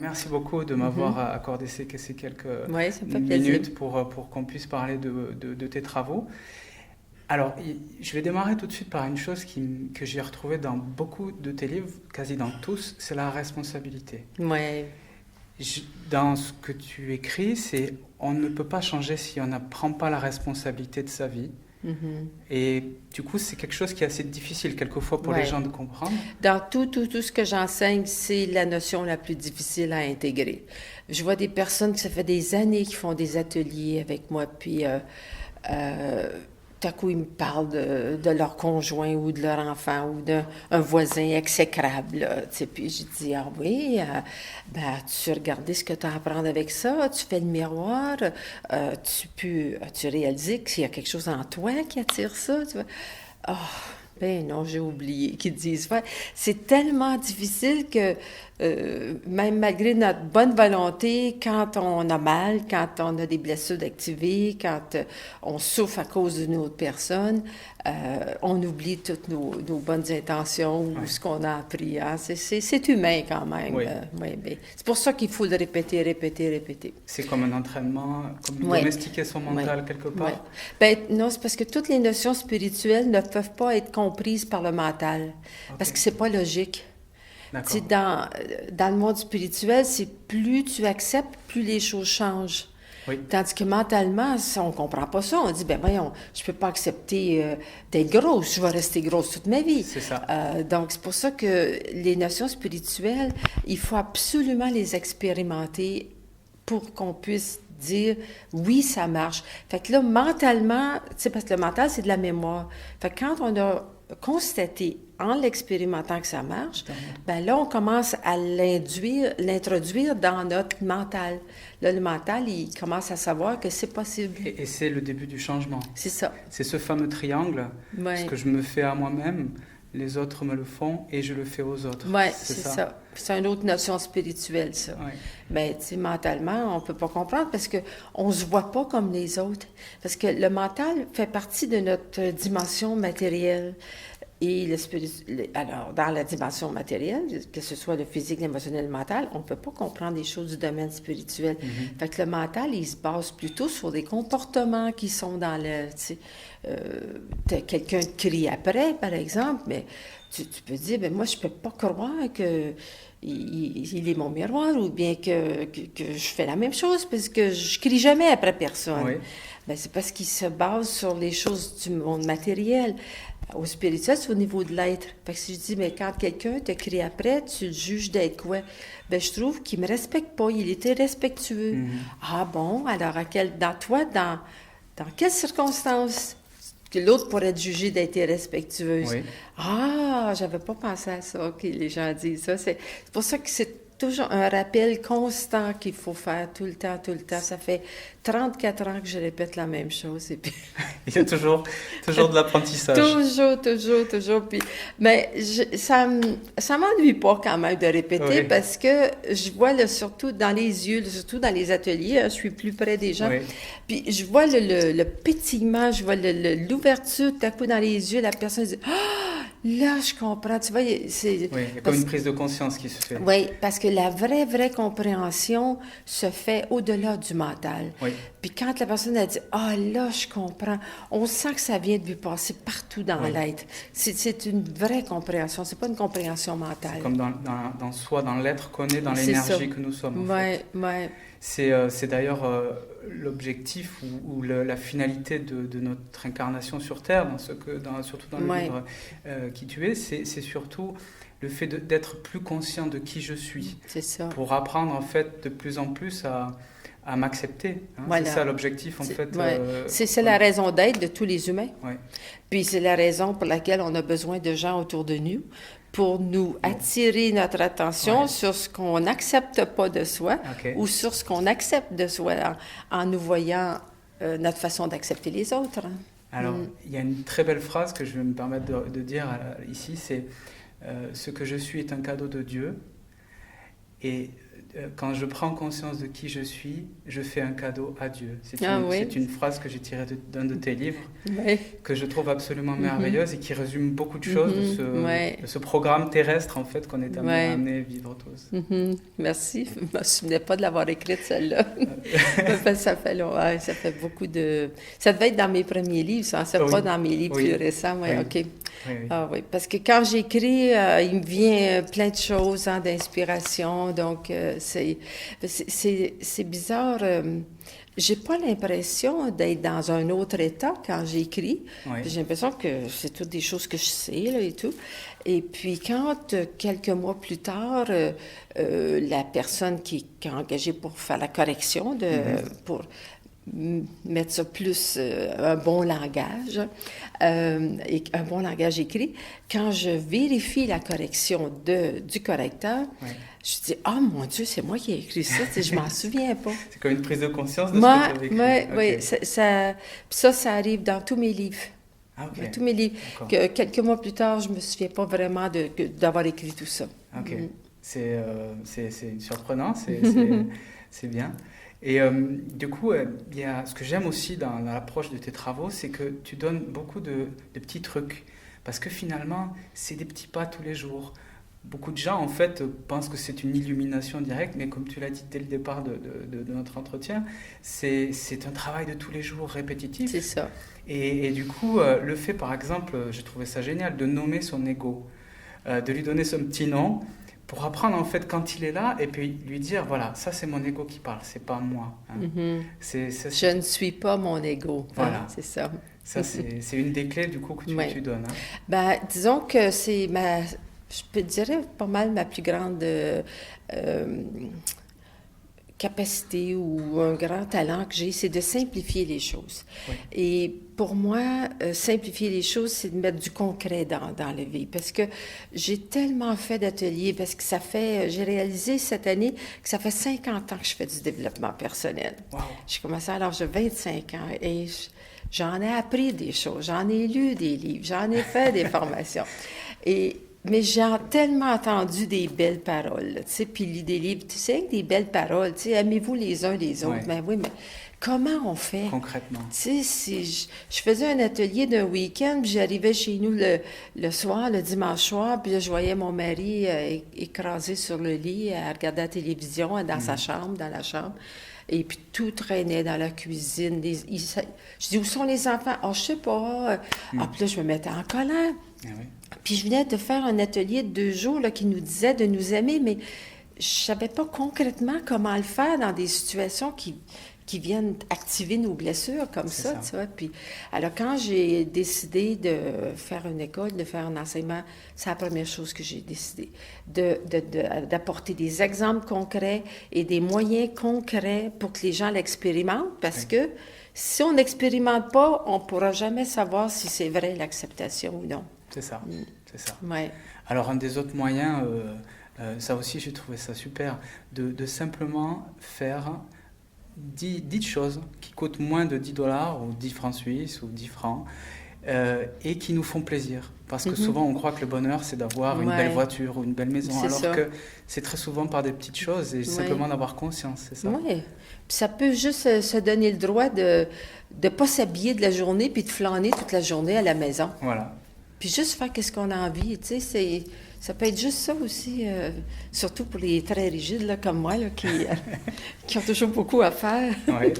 Merci beaucoup de m'avoir accordé ces quelques Oui, ça me fait plaisir. minutes pour qu'on puisse parler de tes travaux. Alors, je vais démarrer tout de suite par une chose que j'ai retrouvée dans beaucoup de tes livres, quasi dans tous, c'est la responsabilité. Oui. Dans ce que tu écris, c'est on ne peut pas changer si on ne prend pas la responsabilité de sa vie. Mhm. Et du coup, c'est quelque chose qui est assez difficile quelquefois pour les Ouais. gens de comprendre. Dans tout ce que j'enseigne, c'est la notion la plus difficile à intégrer. Je vois des personnes que ça fait des années qui font des ateliers avec moi, puis euh, tout à coup, ils me parlent de leur conjoint ou de leur enfant ou d'un un voisin exécrable, là, tu sais. Puis je dis, ah oui, ben, as-tu regardé ce que tu as à apprendre avec ça? Tu fais le miroir? As-tu réalisé qu'il y a quelque chose en toi qui attire ça? Tu vois? Ah, ben non, j'ai oublié qu'ils disent. Ouais, c'est tellement difficile que même malgré notre bonne volonté, quand on a mal, quand on a des blessures activées, quand on souffre à cause d'une autre personne, on oublie toutes nos bonnes intentions ou Ouais. ce qu'on a appris. Hein. C'est humain quand même. Oui, Ouais, ben, c'est pour ça qu'il faut le répéter, répéter, répéter. c'est comme un entraînement, comme Oui, domestiquer son oui, mental quelque oui. part. Ben non, c'est parce que toutes les notions spirituelles ne peuvent pas être comprises par le mental, Ok, parce que c'est pas logique. Tu sais, d'accord. dans le monde spirituel, c'est plus tu acceptes, plus les choses changent. Oui, Tandis que mentalement, ça, on comprend pas ça. On dit, ben voyons, je peux pas accepter d'être grosse, je vais rester grosse toute ma vie. c'est ça. Donc, c'est pour ça que les notions spirituelles, il faut absolument les expérimenter pour qu'on puisse dire, oui, ça marche. Fait que là, mentalement, tu sais, parce que le mental, c'est de la mémoire. Fait que quand on a constaté en l'expérimentant que ça marche, ben là, on commence à l'introduire dans notre mental. Là, le mental, il commence à savoir que c'est possible. Et c'est le début du changement. C'est ça. C'est ce fameux triangle, ce Oui, que je me fais à moi-même, les autres me le font et je le fais aux autres. ouais, C'est c'est ça. ça. C'est une autre notion spirituelle, ça. Ouais. Mais tu sais, mentalement, on peut pas comprendre parce que on se voit pas comme les autres. Parce que le mental fait partie de notre dimension matérielle. Et alors, dans la dimension matérielle, que ce soit le physique, l'émotionnel, le mental, on ne peut pas comprendre les choses du domaine spirituel. Fait que le mental, il se base plutôt sur des comportements qui sont dans le... Tu sais, quelqu'un te crie après, par exemple, mais tu peux dire, ben moi, je peux pas croire que il est mon miroir ou bien que je fais la même chose parce que je crie jamais après personne. Oui, Ben, c'est parce qu'il se base sur les choses du monde matériel. Au spirituel, c'est au niveau de l'être. Fait que si je dis, mais quand quelqu'un te crie après, tu le juges d'être quoi? Ben, je trouve qu'il me respecte pas, il était respectueux. Ah bon, alors dans quelles circonstances que l'autre pourrait être jugé d'être irrespectueuse? oui. Ah, j'avais pas pensé à ça, que les gens disent ça. C'est pour ça que c'est toujours un rappel constant qu'il faut faire tout le temps, tout le temps. Ça fait 34 ans que je répète la même chose. Et puis, Il y a toujours de l'apprentissage. toujours. Puis, mais ça m'ennuie pas quand même de répéter Oui, parce que je vois là, surtout dans les yeux, surtout dans les ateliers, hein, je suis plus près des gens. oui. Puis je vois le pétillement, je vois l'ouverture tout à coup dans les yeux, la personne dit ah, là, je comprends. Tu vois, c'est. Oui, il y a comme une prise de conscience qui se fait. Oui, parce que la vraie compréhension se fait au-delà du mental. Oui, Puis quand la personne a dit ah là je comprends, on sent que ça vient de lui passer partout dans oui. l'être. C'est une vraie compréhension, c'est pas une compréhension C'est mentale. comme dans soi, dans l'être qu'on est, dans C'est ça. l'énergie que nous sommes en fait. Ouais. C'est d'ailleurs l'objectif ou la finalité de notre incarnation sur Terre, surtout dans le Ouais. livre Qui tu es, c'est surtout le fait d'être plus conscient de qui je suis, C'est ça. pour apprendre en fait de plus en plus à m'accepter. Hein. Voilà. C'est ça l'objectif en fait. Ouais. C'est la raison d'être de tous les humains. Ouais. Puis c'est la raison pour laquelle on a besoin de gens autour de nous pour nous attirer notre attention Ouais. sur ce qu'on n'accepte pas de soi Ok. ou sur ce qu'on accepte de soi en nous voyant notre façon d'accepter les autres. Hein. Alors, il y a une très belle phrase que je vais me permettre de dire ici, c'est ce que je suis est un cadeau de Dieu. Et quand je prends conscience de qui je suis, je fais un cadeau à Dieu. Oui. C'est une phrase que j'ai tirée d'un de tes livres, Oui. que je trouve absolument merveilleuse et qui résume beaucoup de choses Ouais. de ce programme terrestre, en fait, qu'on est Ouais. amené à vivre tous. Merci. Je me souvenais pas de l'avoir écrite, celle-là. Ça fait long. Ouais, ça fait beaucoup de... Ça devait être dans mes premiers livres, ça. C'est Oui. pas dans mes livres Oui. plus récents. Ouais, Oui. OK. Oui, oui. Ah oui, parce que quand j'écris, il me vient plein de choses, hein, d'inspiration. Donc, c'est bizarre. J'ai pas l'impression d'être dans un autre état quand j'écris. Oui. J'ai l'impression que c'est toutes des choses que je sais, là, et tout. Et puis, quand, quelques mois plus tard, la personne qui est engagée pour faire la correction, pour mettre ça plus un bon langage, et un bon langage écrit, quand je vérifie la correction du correcteur, Oui. je dis, ah mon Dieu, c'est moi qui ai écrit ça, tu sais, je m'en souviens pas. C'est comme une prise de conscience de ce Moi, que tu avais écrit. oui, Ok. ça arrive dans tous mes livres. Ah, ok. Dans tous mes livres. D'accord. Quelques mois plus tard, je me souviens pas vraiment d'avoir écrit tout ça. Ok. Mm. C'est surprenant, c'est bien. Et du coup, il y a, ce que j'aime aussi dans l'approche de tes travaux, c'est que tu donnes beaucoup de petits trucs. Parce que finalement, c'est des petits pas tous les jours. Beaucoup de gens, en fait, pensent que c'est une illumination directe, mais comme tu l'as dit dès le départ de notre entretien, c'est un travail de tous les jours répétitif. C'est ça. Et du coup, le fait, par exemple, j'ai trouvé ça génial, de nommer son ego, de lui donner son petit nom, pour apprendre, en fait, quand il est là, et puis lui dire, voilà, ça c'est mon ego qui parle, c'est pas moi. Hein. Je ne suis pas mon ego. Voilà. Hein, c'est ça. Ça, c'est une des clés, du coup, que tu donnes. Hein. Ben, disons que c'est je peux dire pas mal ma plus grande capacité ou un grand talent que j'ai, c'est de simplifier les choses. Oui. Et pour moi, simplifier les choses, c'est de mettre du concret dans la vie. Parce que j'ai tellement fait d'ateliers, parce que j'ai réalisé cette année que ça fait 50 ans que je fais du développement personnel. Wow. J'ai commencé à l'âge de 25 ans et j'en ai appris des choses, j'en ai lu des livres, j'en ai fait des formations. Mais j'ai tellement entendu des belles paroles, tu sais, puis lis des livres, tu sais, des belles paroles, tu sais, aimez-vous les uns les autres. Ouais. Mais oui, mais comment on fait? Concrètement. Tu sais, si je faisais un atelier d'un week-end, puis j'arrivais chez nous le soir, le dimanche soir, puis là, je voyais mon mari écrasé sur le lit, à regarder la télévision, dans sa chambre, dans la chambre. Et puis tout traînait dans la cuisine. Je dis, où sont les enfants? Ah, je sais pas. Ah, puis là, je me mettais en colère. Ah oui. Puis je venais de faire un atelier de 2 jours là, qui nous disait de nous aimer, mais je savais pas concrètement comment le faire dans des situations qui viennent activer nos blessures comme ça, tu vois. Puis, alors, quand j'ai décidé de faire une école, de faire un enseignement, c'est la première chose que j'ai décidé, d'apporter des exemples concrets et des moyens concrets pour que les gens l'expérimentent, parce que si on n'expérimente pas, on ne pourra jamais savoir si c'est vrai l'acceptation ou non. C'est ça, c'est ça. Ouais. Alors, un des autres moyens, ça aussi, j'ai trouvé ça super, de simplement faire 10 choses qui coûtent moins de $10 ou 10 francs suisses ou 10 francs et qui nous font plaisir. Parce que souvent, on croit que le bonheur, c'est d'avoir une belle voiture ou une belle maison, alors que c'est très souvent par des petites choses et simplement d'avoir conscience, c'est ça? Oui. Puis ça peut juste se donner le droit de ne pas s'habiller de la journée puis de flâner toute la journée à la maison. Voilà. Puis juste faire ce qu'on a envie, tu sais, ça peut être juste ça aussi, surtout pour les très rigides là, comme moi, là, qui ont toujours beaucoup à faire. Ouais.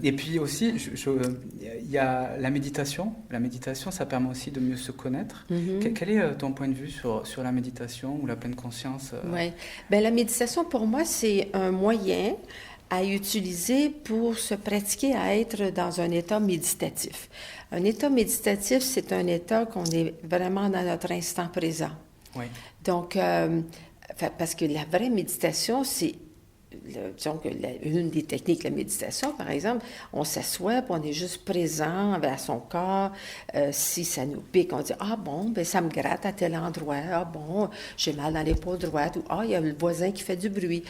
Et puis aussi, il y a la méditation. La méditation, ça permet aussi de mieux se connaître. Quel est ton point de vue sur la méditation ou la pleine conscience? Oui. Bien, la méditation, pour moi, c'est un moyen à utiliser pour se pratiquer à être dans un état méditatif. Un état méditatif, c'est un état qu'on est vraiment dans notre instant présent. Oui. Donc, parce que la vraie méditation, c'est disons que une des techniques de la méditation, par exemple, on s'assoit, puis on est juste présent à son corps. Si ça nous pique, on dit « Ah bon, ben ça me gratte à tel endroit. Ah bon, j'ai mal dans l'épaule droite. » Ou « Ah, il y a le voisin qui fait du bruit. »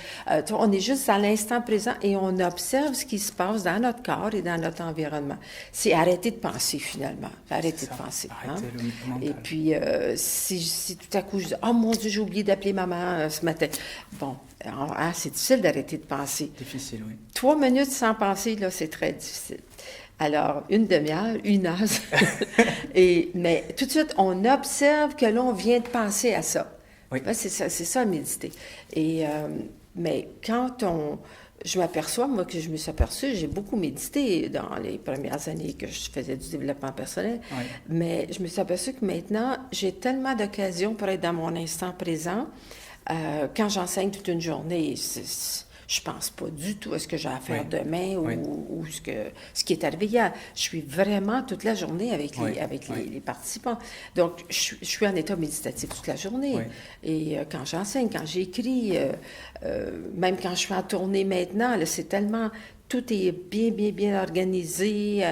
On est juste à l'instant présent et on observe ce qui se passe dans notre corps et dans notre environnement. C'est arrêter de penser, finalement. Arrêter de penser. Arrêter le mental. Et puis, si tout à coup, je dis « Ah, mon Dieu, j'ai oublié d'appeler maman ce matin. » Bon, c'est difficile d'arrêter de penser. Difficile, oui. 3 minutes sans penser, là, c'est très difficile. Alors, une demi-heure, 1 heure. Mais tout de suite, on observe que là, on vient de penser à ça. Oui. C'est ça, méditer. Mais je m'aperçois, moi, que je me suis aperçue, j'ai beaucoup médité dans les premières années que je faisais du développement personnel, Oui. mais je me suis aperçue que maintenant, j'ai tellement d'occasions pour être dans mon instant présent. Quand j'enseigne toute une journée, je pense pas du tout à ce que j'ai à faire demain ou ce qui est arrivé hier. Je suis vraiment toute la journée avec les participants. Donc, je suis en état méditatif toute la journée. Oui. Et quand j'enseigne, quand j'écris, même quand je suis en tournée maintenant, là, c'est tellement... Tout est bien organisé,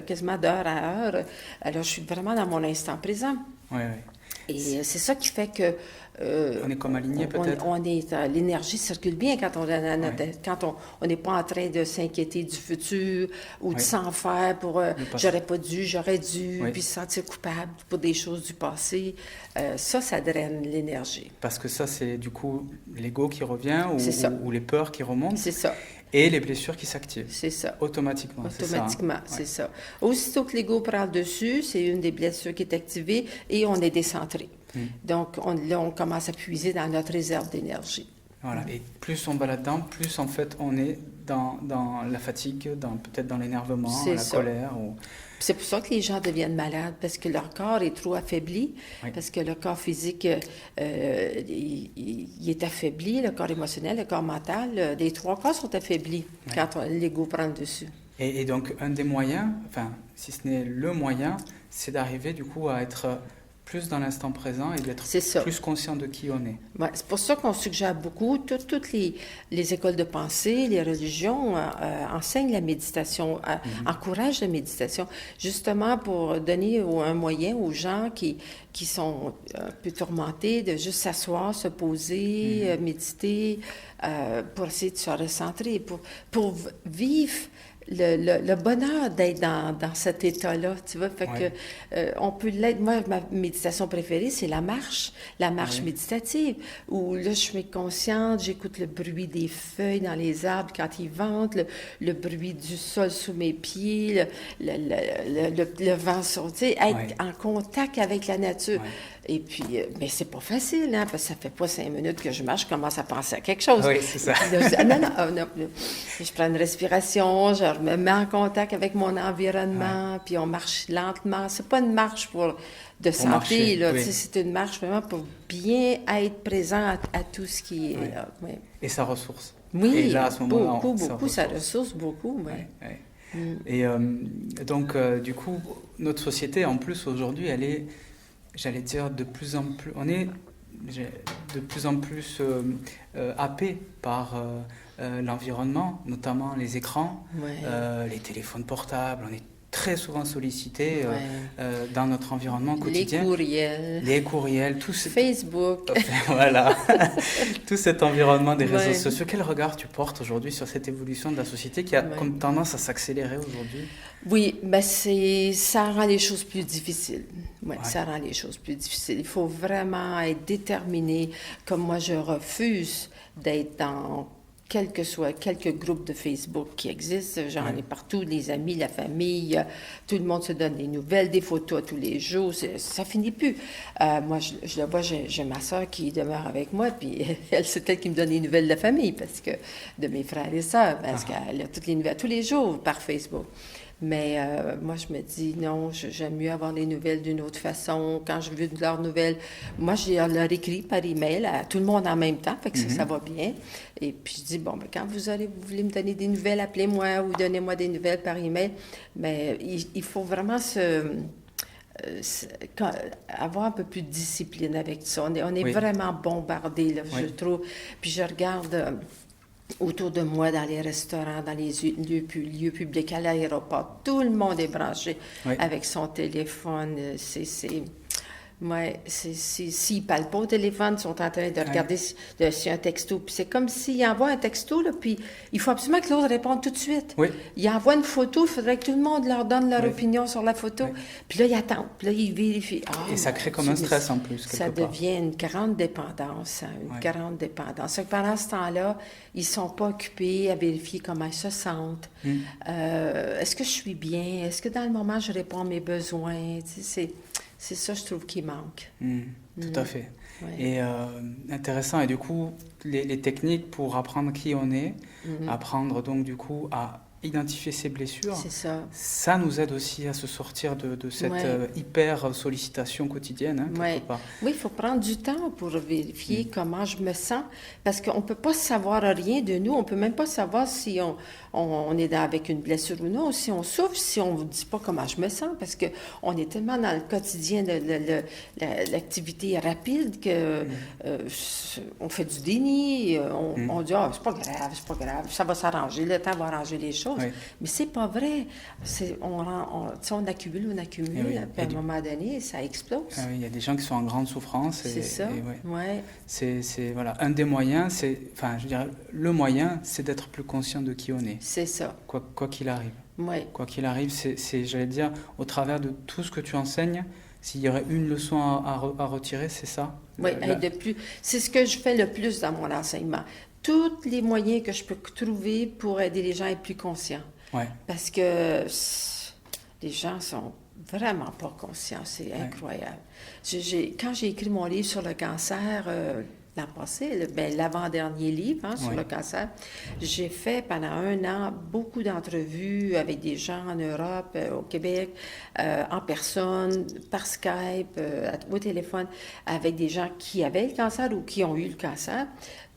quasiment d'heure à heure. Alors, je suis vraiment dans mon instant présent. Oui. Et c'est ça qui fait que... on est comme aligné, peut-être? L'énergie circule bien quand on est dans notre tête, quand on n'est pas en train de s'inquiéter du futur ou de s'en faire pour j'aurais pas dû, j'aurais dû, puis se sentir coupable pour des choses du passé. Ça draine l'énergie. Parce que ça, c'est du coup l'ego qui revient ou les peurs qui remontent. C'est ça. Et les blessures qui s'activent. C'est ça. Automatiquement, c'est ça. Aussitôt que l'ego prend le dessus, c'est une des blessures qui est activée et on est décentré. Donc, là, on commence à puiser dans notre réserve d'énergie. Voilà. Et plus on va là-dedans, plus en fait on est dans la fatigue, peut-être dans l'énervement, la colère. C'est pour ça que les gens deviennent malades, parce que leur corps est trop affaibli, parce que le corps physique, il est affaibli, le corps émotionnel, le corps mental, les 3 corps sont affaiblis quand l'ego prend le dessus. Et donc, un des moyens, enfin, si ce n'est le moyen, c'est d'arriver du coup à être plus dans l'instant présent et d'être plus conscient de qui on est. Ouais, c'est pour ça qu'on suggère beaucoup, toutes les écoles de pensée, les religions enseignent la méditation, encouragent la méditation, justement pour donner un moyen aux gens qui sont un peu tourmentés de juste s'asseoir, se poser, méditer, pour essayer de se recentrer, pour vivre le bonheur d'être dans cet état-là, tu vois, fait que on peut l'être. Moi, ma méditation préférée, c'est la marche méditative, où là, je suis consciente, j'écoute le bruit des feuilles dans les arbres quand ils ventent, le bruit du sol sous mes pieds, le vent sur, tu sais, être en contact avec la nature. Et puis, mais c'est pas facile, hein, parce que ça fait pas 5 minutes que je marche, je commence à penser à quelque chose. Oui, c'est ça. Non. Je prends une respiration, je me mets en contact avec mon environnement, puis on marche lentement. C'est pas une marche de santé, marcher, là, c'est une marche vraiment pour bien être présent à tout ce qui est... Et sa ressource. Oui, et là, à ce moment-là, beaucoup, ça ressource beaucoup, Et donc, du coup, notre société, en plus, aujourd'hui, elle est... J'allais dire on est de plus en plus happé par l'environnement, notamment les écrans, les téléphones portables. On est très souvent sollicité dans notre environnement quotidien. Les courriels, tout ce... Facebook. Voilà, tout cet environnement des réseaux sociaux. Quel regard tu portes aujourd'hui sur cette évolution de la société qui a comme tendance à s'accélérer aujourd'hui? Oui, ben ça rend les choses plus difficiles. Ça rend les choses plus difficiles. Il faut vraiment être déterminé. Comme moi, je refuse d'être dans quel que soit quelques groupes de Facebook qui existent. J'en ai partout, les amis, la famille, tout le monde se donne des nouvelles, des photos tous les jours. Ça finit plus. Moi, je le vois, j'ai ma soeur qui demeure avec moi, puis elle, c'est elle qui me donne les nouvelles de la famille, parce que de mes frères et sœurs, parce qu'elle a toutes les nouvelles tous les jours par Facebook. Mais moi, je me dis, non, j'aime mieux avoir les nouvelles d'une autre façon. Quand je veux de leurs nouvelles, moi, je leur écris par email à tout le monde en même temps, fait que ça va bien. Et puis, je dis, bon, ben, quand vous voulez me donner des nouvelles, appelez-moi ou donnez-moi des nouvelles par email. Mais il faut vraiment avoir un peu plus de discipline avec ça. On est vraiment bombardé, là, je trouve. Puis je regarde... autour de moi, dans les restaurants, dans les lieux publics, à l'aéroport. Tout le monde est branché Oui. avec son téléphone. Ouais, s'ils ne parlent pas au téléphone, ils sont en train de regarder s'il y a un texto. Puis c'est comme s'ils envoient un texto, là, puis il faut absolument que l'autre réponde tout de suite. Oui. Ils envoient une photo, il faudrait que tout le monde leur donne leur Oui. opinion sur la photo. Oui. Puis là, ils attendent, puis là, ils vérifient. Et ça crée comme un stress en plus, Ça quelque part. devient une grande dépendance, hein, une grande dépendance. Fait que pendant ce temps-là, ils ne sont pas occupés à vérifier comment ils se sentent. Est-ce que je suis bien? Est-ce que dans le moment, je réponds à mes besoins? Tu sais, c'est ça, je trouve, qui manque. Tout à fait. Ouais. Et intéressant. Et du coup, les techniques pour apprendre qui on est, apprendre donc du coup à identifier ses blessures, C'est ça. ça nous aide aussi à se sortir de cette hyper sollicitation quotidienne, hein, Ouais. quelque part. Oui, il faut prendre du temps pour vérifier comment je me sens, parce qu'on ne peut pas savoir rien de nous. On ne peut même pas savoir si on est avec une blessure ou non, si on souffre, si on ne dit pas comment je me sens, parce qu'on est tellement dans le quotidien de l'activité rapide que on fait du déni, on dit « Ah, c'est pas grave, ça va s'arranger, le temps va arranger les choses. Oui. Mais c'est pas vrai. On accumule, puis à un moment donné, ça explose. Ah oui, il y a des gens qui sont en grande souffrance. C'est ça. Ouais. C'est voilà, un des moyens, enfin, je dirais, le moyen, c'est d'être plus conscient de qui on est, C'est ça. quoi qu'il arrive. Ouais. Quoi qu'il arrive, j'allais dire, au travers de tout ce que tu enseignes, s'il y aurait une leçon à retirer, c'est ça. Oui, c'est ce que je fais le plus dans mon enseignement. Tous les moyens que je peux trouver pour aider les gens à être plus conscients. Ouais. Parce que les gens sont vraiment pas conscients, c'est incroyable. Quand j'ai écrit mon livre sur le cancer l'an passé, l'avant-dernier livre sur le cancer, j'ai fait pendant 1 an beaucoup d'entrevues avec des gens en Europe, au Québec, en personne, par Skype, au téléphone, avec des gens qui avaient le cancer ou qui ont eu le cancer,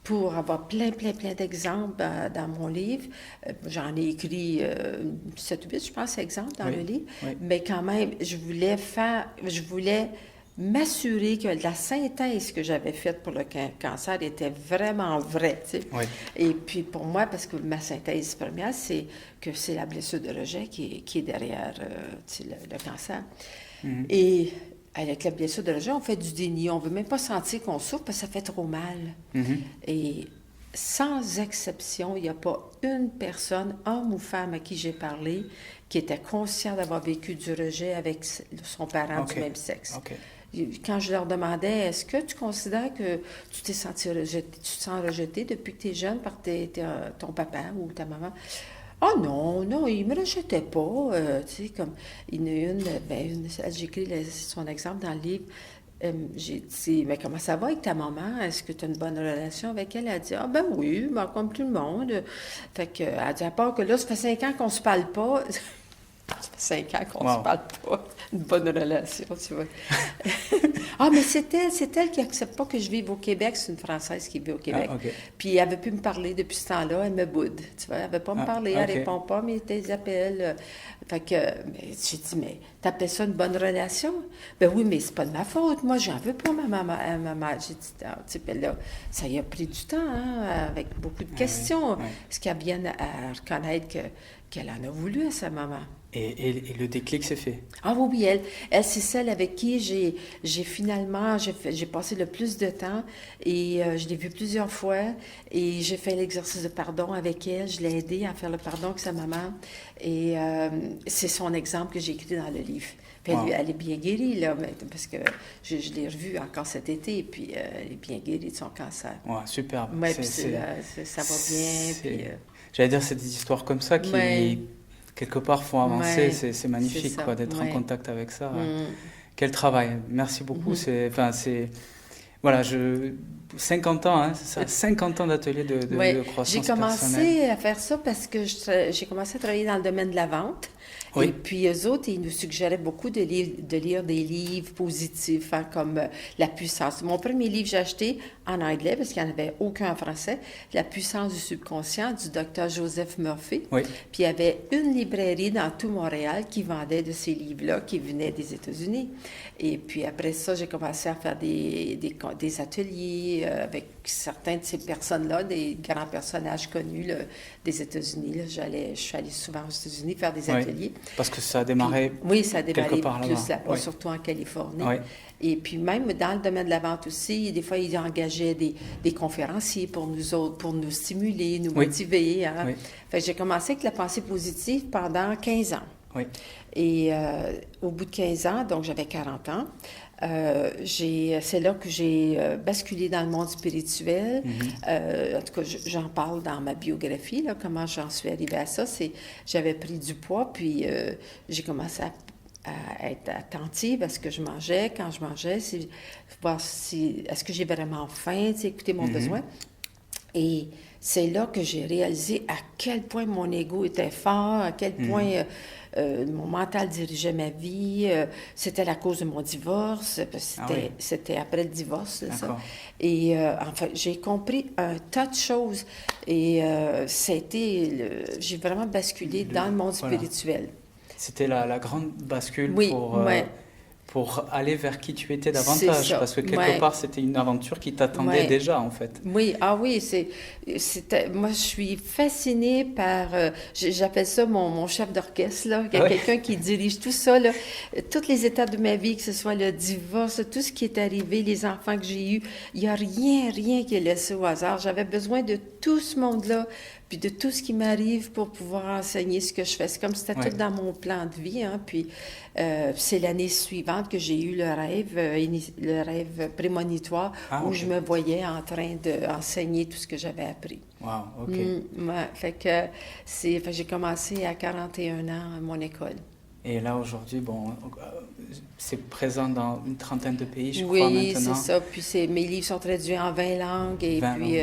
pour avoir plein d'exemples dans mon livre. J'en ai écrit 7 ou 8, je pense, exemples dans le livre. Oui. Mais quand même, je voulais m'assurer que la synthèse que j'avais faite pour le cancer était vraiment vraie. Tu sais. Oui. Et puis pour moi, parce que ma synthèse première, c'est que c'est la blessure de rejet qui est derrière le cancer. Et avec la blessure de rejet, on fait du déni. On ne veut même pas sentir qu'on souffre parce que ça fait trop mal. Et sans exception, il n'y a pas une personne, homme ou femme, à qui j'ai parlé, qui était conscient d'avoir vécu du rejet avec son parent du même sexe. Quand je leur demandais, est-ce que tu considères que tu t'es senti rejeté, tu te sens rejeté depuis que tu es jeune par ton papa ou ta maman? Ah non, il ne me rejetait pas. Tu sais, comme il y en a une, j'ai écrit son exemple dans le livre. J'ai dit, mais comment ça va avec ta maman? Est-ce que tu as une bonne relation avec elle? Elle a dit, ah ben oui, ben, comme tout le monde. Fait que, elle a dit, à part que là, ça fait 5 ans qu'on ne se parle pas. Ça fait 5 ans qu'on ne se parle pas. Une bonne relation, tu vois. Ah, mais c'est elle qui n'accepte pas que je vive au Québec. C'est une Française qui vit au Québec. Puis elle ne veut plus me parler depuis ce temps-là. Elle me boude, tu vois. Elle ne veut pas me parler. Elle ne répond pas, mais tes appels. Fait que, j'ai dit, mais t'appelles ça une bonne relation? Ben oui, mais c'est pas de ma faute. Moi, j'en veux pas, ma maman. J'ai dit, tu sais, ben là, ça y a pris du temps, hein, avec beaucoup de questions. Est-ce qu'elle vient à reconnaître qu'elle en a voulu à sa maman? Et le déclic s'est fait. Ah oui, elle c'est celle avec qui j'ai finalement, j'ai passé le plus de temps et je l'ai vue plusieurs fois et j'ai fait l'exercice de pardon avec elle. Je l'ai aidée à faire le pardon avec sa maman et c'est son exemple que j'ai écrit dans le livre. Puis elle est bien guérie, là, parce que je l'ai revue encore cet été et puis elle est bien guérie de son cancer. Ouais, superbe. Oui, puis ça va bien. Puis, j'allais dire, c'est des histoires comme ça qui... quelque part, font avancer. C'est magnifique d'être en contact avec ça. Quel travail. Merci beaucoup. Voilà, 50 ans, hein, c'est ça, 50 ans d'atelier de croissance personnelle. J'ai commencé à faire ça parce que j'ai commencé à travailler dans le domaine de la vente. Oui. Et puis, eux autres, ils nous suggéraient beaucoup de lire des livres positifs, hein, comme La puissance. Mon premier livre, j'ai acheté en anglais, parce qu'il n'y en avait aucun en français, La puissance du subconscient, du docteur Joseph Murphy. Oui. Puis, il y avait une librairie dans tout Montréal qui vendait de ces livres-là, qui venaient des États-Unis. Et puis, après ça, j'ai commencé à faire des ateliers avec certains de ces personnes-là, des grands personnages connus là, des États-Unis. Là. Je suis allée souvent aux États-Unis faire des ateliers. Parce que ça a démarré Puis, oui, ça a démarré quelque part plus là-bas. là-bas, Oui. surtout en Californie. Oui. Et puis même dans le domaine de la vente aussi, des fois, ils engageaient des conférenciers pour nous autres, pour nous stimuler, nous motiver. Hein. Oui. Fait que j'ai commencé avec la pensée positive pendant 15 ans. Oui. Et au bout de 15 ans, donc j'avais 40 ans, c'est là que j'ai basculé dans le monde spirituel. En tout cas, j'en parle dans ma biographie, là, comment j'en suis arrivée à ça. J'avais pris du poids, puis j'ai commencé à être attentive à ce que je mangeais. Quand je mangeais, voir est-ce que j'ai vraiment faim, écouter mon besoin. Et c'est là que j'ai réalisé à quel point mon ego était fort, à quel point mon mental dirigeait ma vie. C'était la cause de mon divorce, parce que c'était après le divorce, là, ça. Et enfin, j'ai compris un tas de choses. Et j'ai vraiment basculé dans le monde spirituel. C'était la grande bascule pour aller vers qui tu étais davantage, parce que quelque part, c'était une aventure qui t'attendait déjà, en fait. Oui, moi, je suis fascinée par, j'appelle ça mon chef d'orchestre, là. Il y a quelqu'un qui dirige tout ça, là. Toutes les étapes de ma vie, que ce soit le divorce, tout ce qui est arrivé, les enfants que j'ai eus, il n'y a rien qui est laissé au hasard. J'avais besoin de tout ce monde-là, puis de tout ce qui m'arrive pour pouvoir enseigner ce que je fais. C'est comme si c'était tout dans mon plan de vie, hein. Puis c'est l'année suivante que j'ai eu le rêve prémonitoire où je me voyais en train d'enseigner tout ce que j'avais appris. Wow, OK. Fait que j'ai commencé à 41 ans à mon école. Et là, aujourd'hui, c'est présent dans une trentaine de pays, je crois, maintenant. Oui, c'est ça. Puis mes livres sont traduits en 20 langues. Et puis,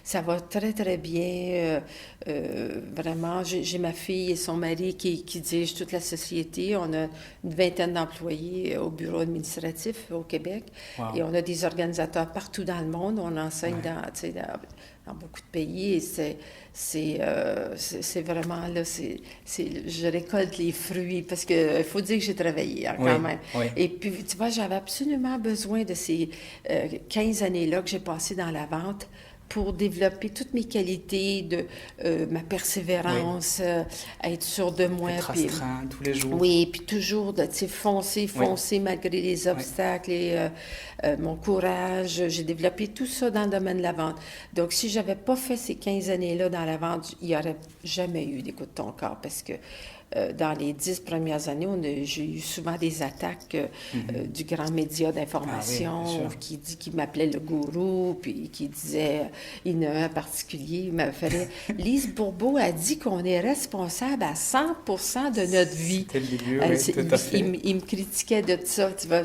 ça va très, très bien. Vraiment, j'ai ma fille et son mari qui dirigent toute la société. On a une vingtaine d'employés au bureau administratif au Québec. Wow. Et on a des organisateurs partout dans le monde. On enseigne dans beaucoup de pays. Et c'est vraiment, là, je récolte les fruits parce qu'il faut dire que j'ai travaillé quand même. Oui. Et puis, tu vois, j'avais absolument besoin de ces 15 années-là que j'ai passées dans la vente pour développer toutes mes qualités, ma persévérance, être sûre de moi. Être astreint tous les jours. Oui, puis toujours de foncer malgré les obstacles et mon courage. J'ai développé tout ça dans le domaine de la vente. Donc, si je n'avais pas fait ces 15 années-là dans la vente, il n'y aurait jamais eu d'Écoute ton corps parce que dans les 10 premières années, j'ai eu souvent des attaques du grand média d'information qui m'appelait le gourou, puis qui disait, il y en a un particulier, il m'avait fait Lise Bourbeau a dit qu'on est responsable à 100% de notre vie. C'était le début, tout à fait. Il me critiquait de ça, tu vois.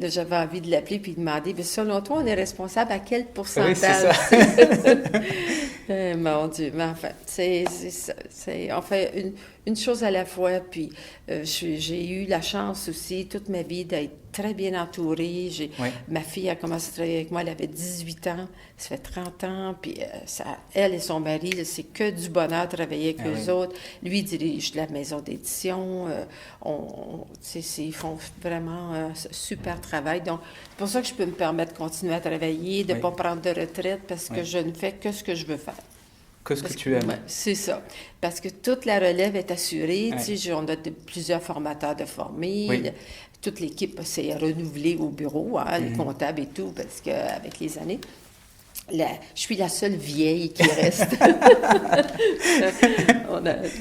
Là, j'avais envie de l'appeler puis de demander, mais selon toi, on est responsable à quel pourcentage? Oui, c'est ça. Mon Dieu, mais enfin, on fait une chose à la fois, puis j'ai eu la chance aussi, toute ma vie, d'être très bien entourée. Ma fille a commencé à travailler avec moi, elle avait 18 ans, ça fait 30 ans, puis elle et son mari, c'est que du bonheur de travailler avec eux autres. Lui, il dirige la maison d'édition, ils font vraiment un super travail. Donc, c'est pour ça que je peux me permettre de continuer à travailler, de ne pas prendre de retraite, parce que je ne fais que ce que je veux faire. Que ce que tu aimes. C'est ça. Parce que toute la relève est assurée. Tu sais, on a plusieurs formateurs de formés. Toute l'équipe s'est renouvelée au bureau, les comptables et tout, parce qu'avec les années, je suis la seule vieille qui reste.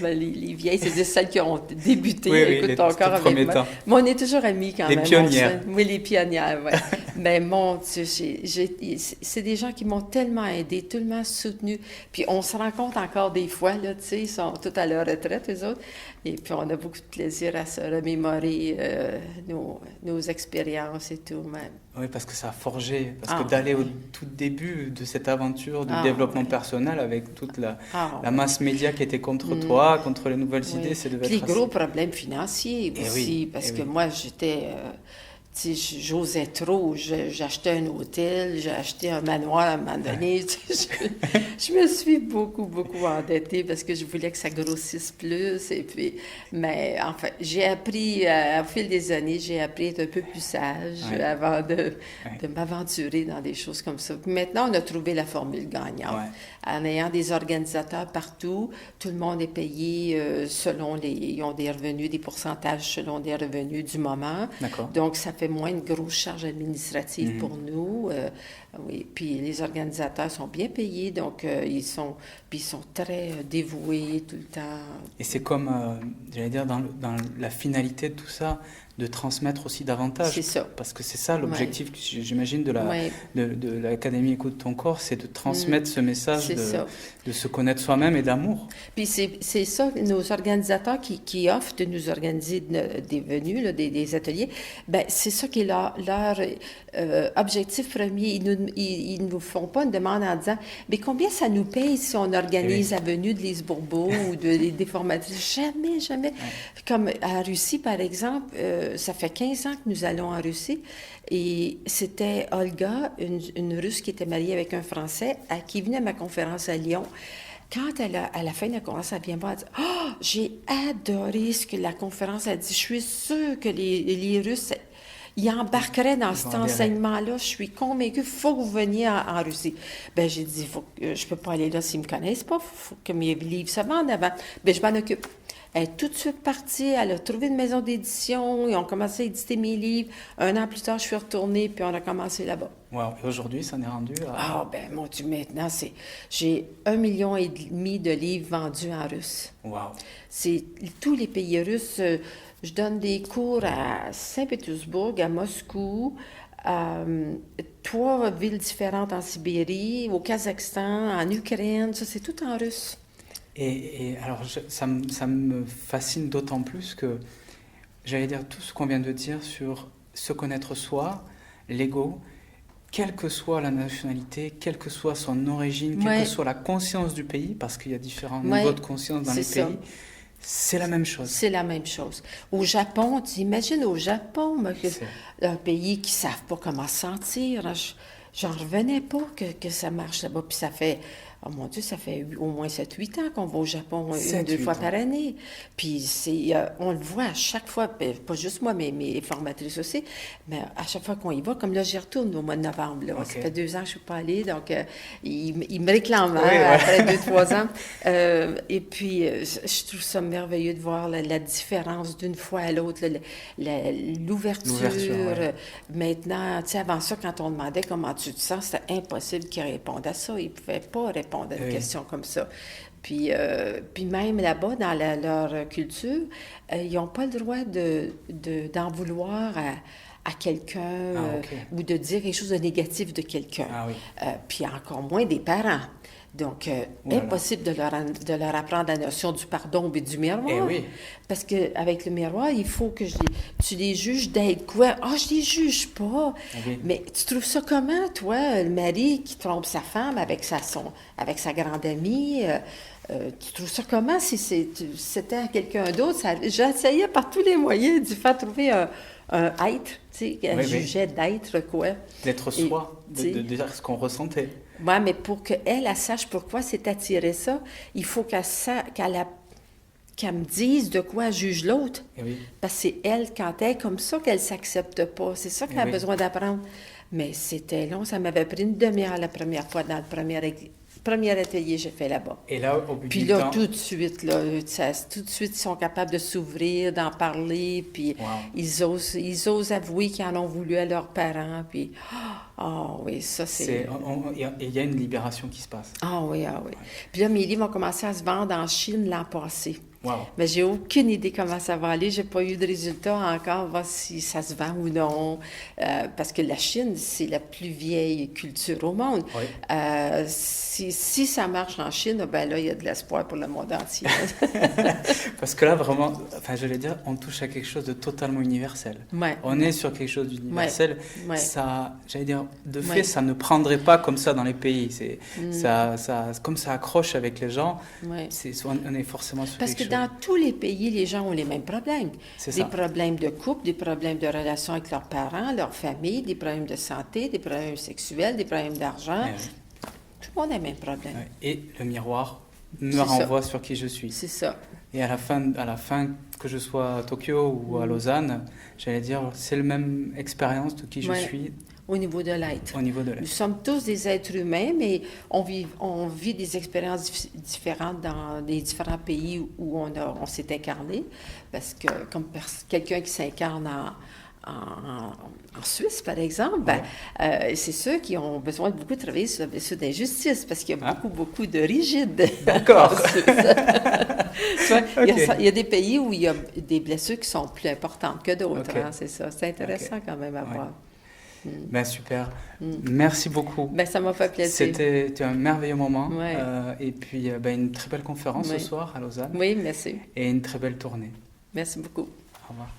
Les vieilles, c'est celles qui ont débuté. Écoute encore avec moi. Mais on est toujours amis quand même. Les pionnières. Oui, les pionnières, oui. Mais mon Dieu, c'est des gens qui m'ont tellement aidé, tellement soutenu. Puis on se rencontre encore des fois, là, tu sais, ils sont tous à leur retraite, eux autres. Et puis on a beaucoup de plaisir à se remémorer nos expériences et tout. Oui, parce que ça a forgé, parce que Ah, d'aller au oui. tout début de cette aventure du Ah, développement oui. personnel avec toute Ah, la oui. masse média qui était contre Hmm. toi, contre les nouvelles idées, Oui. ça devait Puis les être gros assez... problèmes financiers Eh aussi, oui, parce eh que oui. moi, j'étais, tu sais, j'osais trop. J'achetais un hôtel, j'ai acheté un manoir à un moment donné. Tu sais, je me suis beaucoup, beaucoup endettée parce que je voulais que ça grossisse plus. Et puis, mais enfin, j'ai appris, au fil des années, j'ai appris à être un peu plus sage Ouais, avant ouais, de m'aventurer dans des choses comme ça. Puis maintenant, on a trouvé la formule gagnante. ouais, En ayant des organisateurs partout, tout le monde est payé selon ils ont des revenus, des pourcentages selon des revenus du moment. d'accord. Donc, ça fait moins de grosses charges administratives pour Mhm. nous. Oui, puis les organisateurs sont bien payés, donc puis ils sont très dévoués tout le temps. Et c'est comme, j'allais dire, dans la finalité de tout ça, de transmettre aussi davantage, C'est ça. parce que c'est ça Oui, l'objectif, j'imagine, oui, de l'Académie Écoute ton corps, c'est de mm, transmettre ce message c'est ça. de se connaître soi-même et d'amour. Puis c'est ça, nos organisateurs qui offrent de nous organiser des venues, là, des ateliers, ben c'est ça qui est leur objectif premier. Ils nous font pas une demande en disant, mais combien ça nous paye si on Eh oui, organise la venue de Lise Bourbeau ou des formatrices? Jamais, jamais. ouais. Comme à Russie, par exemple, ça fait 15 ans que nous allons en Russie. Et c'était Olga, une Russe qui était mariée avec un Français, qui venait à ma conférence à Lyon. Quand à la fin de la conférence, elle vient me voir, elle dit, oh, j'ai adoré ce que la conférence a dit. Je suis sûre que les Russes, ils embarqueraient dans Ils vont cet adhérer. enseignement-là. Je suis convaincue, il faut que vous veniez en Russie. Ben, j'ai dit, je peux pas aller là s'ils me connaissent pas. Faut que mes livres se vendent avant. Ben, je m'en occupe. Elle est tout de suite partie, elle a trouvé une maison d'édition, ils ont commencé à éditer mes livres. Un an plus tard, je suis retournée, puis on a commencé là-bas. Wow. Et aujourd'hui, ça en est rendu à... Ah, ben, mon Dieu, maintenant, j'ai 1,5 million de livres vendus en russe. Wow. C'est tous les pays russes. Je donne des cours à Saint-Pétersbourg, à Moscou, à 3 villes différentes en Sibérie, au Kazakhstan, en Ukraine. Ça, c'est tout en russe. Et alors, ça me fascine d'autant plus que, j'allais dire, tout ce qu'on vient de dire sur se connaître soi, l'ego, quelle que soit la nationalité, quelle que soit son origine, quelle que Oui, soit la conscience du pays, parce qu'il y a différents niveaux oui, de conscience dans c'est les ça. pays, c'est la même chose. C'est la même chose. Au Japon, tu imagines au Japon, moi, C'est, un pays qui ne savent pas comment se sentir. Hein, j'en revenais pas que ça marche là-bas. Puis ça fait, oh mon Dieu, ça fait au moins 7 8 ans qu'on va au Japon une, sept deux fois huit par ans. année. Puis on le voit à chaque fois, ben, pas juste moi, mais mes formatrices aussi, mais à chaque fois qu'on y va, comme là, j'y retourne au mois de novembre. Là. Ça Ok. fait 2 ans que je ne suis pas allée, donc ils me réclament Oui, hein, ouais. après 2 3 ans. Et puis, je trouve ça merveilleux de voir la différence d'une fois à l'autre, là, l'ouverture. L'ouverture, ouais. Maintenant, tu sais, avant ça, quand on demandait comment tu te sens, c'était impossible qu'ils répondent à ça. Ils ne pouvaient pas répondre à une Oui. question comme ça. Puis même là-bas, dans leur culture, ils n'ont pas le droit d'en vouloir à quelqu'un Ah, ok. ou de dire quelque chose de négatif de quelqu'un. Ah oui. Puis encore moins des parents. Donc, Ouh là là. impossible de leur apprendre la notion du pardon et du Eh miroir. oui. Parce qu'avec le miroir, il faut que tu les juges d'être quoi? Ah, je les juge pas. Eh oui. Mais tu trouves ça comment, toi, le mari qui trompe sa femme avec sa grande amie? Tu trouves ça comment si c'était quelqu'un d'autre? J'essayais par tous les moyens de faire trouver un être, tu sais, elle Oui, oui. jugeait d'être quoi. D'être Et, soi, tu sais, de dire ce qu'on ressentait. ouais, mais pour qu'elle sache pourquoi c'est attiré ça, il faut qu'elle me dise de quoi elle juge l'autre. Eh oui. Parce que c'est elle, quand elle est comme ça, qu'elle ne s'accepte pas. C'est ça qu'elle Eh a oui. besoin d'apprendre. Mais c'était long. Ça m'avait pris une demi-heure la première fois dans le premier atelier que j'ai fait là-bas. Et là, au bout Puis du là, temps, tout de suite, là, tout de suite, ils sont capables de s'ouvrir, d'en parler, puis wow. ils osent avouer qu'ils en ont voulu à leurs parents, puis ah oui, ça c'est... Il y a une libération qui se passe. Ah oui, ah oui. Puis là, mes livres ont commencé à se vendre en Chine l'an passé. Wow. Mais j'ai aucune idée comment ça va aller. J'ai pas eu de résultats encore, voir si ça se vend ou non. Parce que la Chine, c'est la plus vieille culture au monde. Oui. Si ça marche en Chine, ben là, il y a de l'espoir pour le monde entier. Parce que là, vraiment, enfin, je vais dire, on touche à quelque chose de totalement universel. Ouais. On est sur quelque chose d'universel. Ouais. Ça, j'allais dire, de fait, Ouais. ça ne prendrait pas comme ça dans les pays. Mm. Comme ça accroche avec les gens, Ouais. on est forcément sur Parce que quelque chose. dans tous les pays, les gens ont les mêmes problèmes. C'est Des ça. problèmes de couple, des problèmes de relation avec leurs parents, leur famille, des problèmes de santé, des problèmes sexuels, des problèmes d'argent. Ouais, ouais. Tout le monde a les mêmes problèmes. Ouais. Et le miroir me C'est ça. renvoie sur qui je suis. C'est ça. Et à la fin, que je sois à Tokyo ou à Lausanne, j'allais dire, c'est la même expérience de qui je Ouais. suis Au niveau de l'être. au niveau de Nous l'être. sommes tous des êtres humains, mais on vit des expériences différentes dans les différents pays où on s'est incarné. Parce que, comme quelqu'un qui s'incarne en Suisse, par exemple, c'est ceux qui ont besoin de beaucoup travailler sur la blessure d'injustice, parce qu'il y a beaucoup de rigides. D'accord. en Suisse. Tu vois, Ok. il y a des pays où il y a des blessures qui sont plus importantes que d'autres. Ok. Hein, c'est ça. C'est intéressant quand même à Ouais. voir. Ben, super. Merci beaucoup. Ben, ça m'a fait plaisir. C'était un merveilleux moment. Ouais. Et puis, une très belle conférence Ouais. ce soir à Lausanne. Oui, merci. Et une très belle tournée. Merci beaucoup. Au revoir.